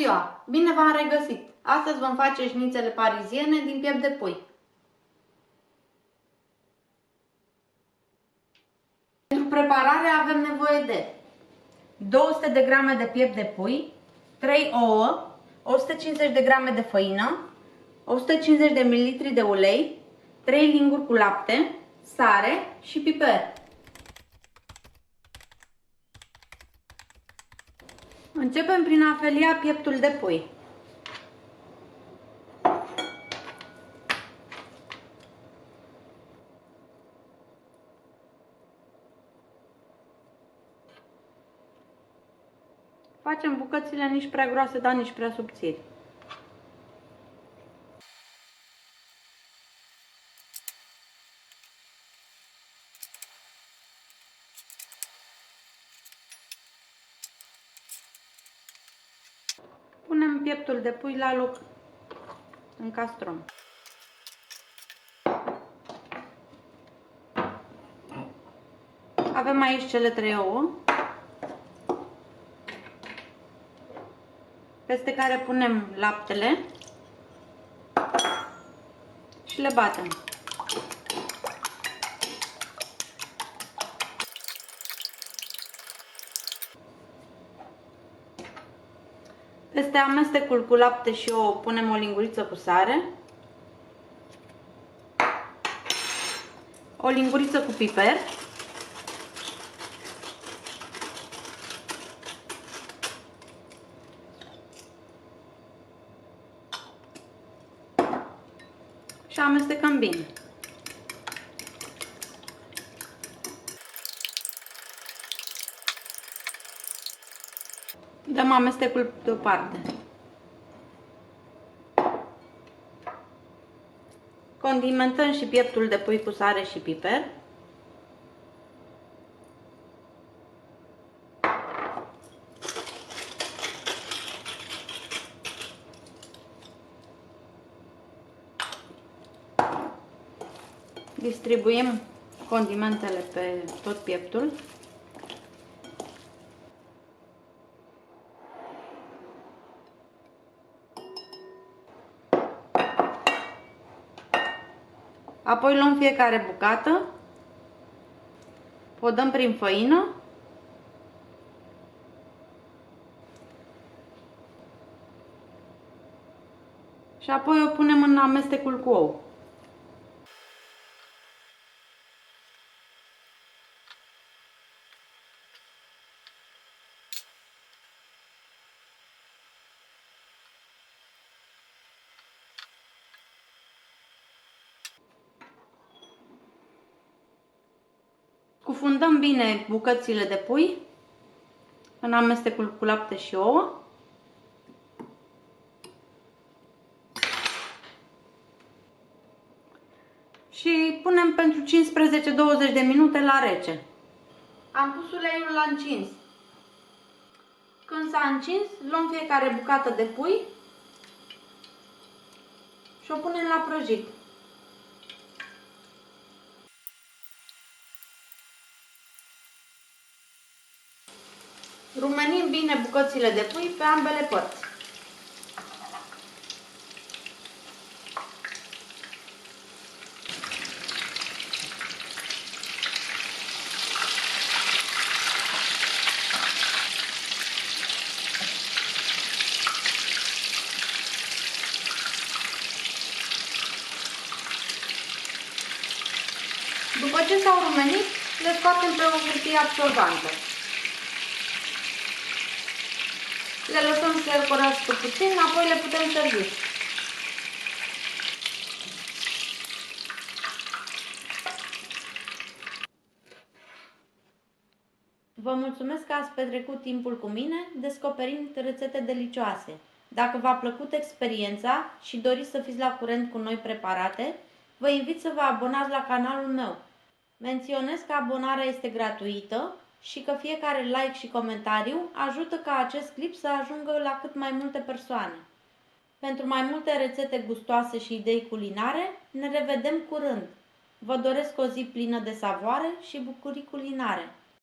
ziua! Bine v-am regăsit! Astăzi vom face șnițele pariziene din piept de pui. Pentru preparare avem nevoie de 200 de grame de piept de pui, 3 ouă, 150 de grame de făină, 150 de ml de ulei, 3 linguri cu lapte, sare și piper. Începem prin a felia pieptul de pui. Facem bucățile nici prea groase, dar nici prea subțiri. Punem pieptul de pui la loc în castron. Avem aici cele 3 ouă, peste care punem laptele și le batem. Peste amestecul cu lapte și ouă punem o linguriță cu sare, o linguriță cu piper, și amestecăm bine. Dăm amestecul deoparte. Condimentăm și pieptul de pui cu sare și piper. Distribuim condimentele pe tot pieptul. Apoi luăm fiecare bucată, o dăm prin făină și apoi o punem în amestecul cu ou. Scufundăm bine bucățile de pui în amestecul cu lapte și ouă. Și punem pentru 15-20 de minute la rece. Am pus uleiul la încins. Când s-a încins, luăm fiecare bucată de pui și o punem la prăjit. Rumenim bine bucățile de pui pe ambele părți. După ce s-au rumenit, le scoatem pe o hârtie absorbantă. Le lăsăm să se răcorească puțin, apoi le putem servi. Vă mulțumesc că ați petrecut timpul cu mine descoperind rețete delicioase. Dacă v-a plăcut experiența și doriți să fiți la curent cu noi preparate, vă invit să vă abonați la canalul meu. Menționez că abonarea este gratuită și că fiecare like și comentariu ajută ca acest clip să ajungă la cât mai multe persoane. Pentru mai multe rețete gustoase și idei culinare, ne revedem curând. Vă doresc o zi plină de savoare și bucurii culinare!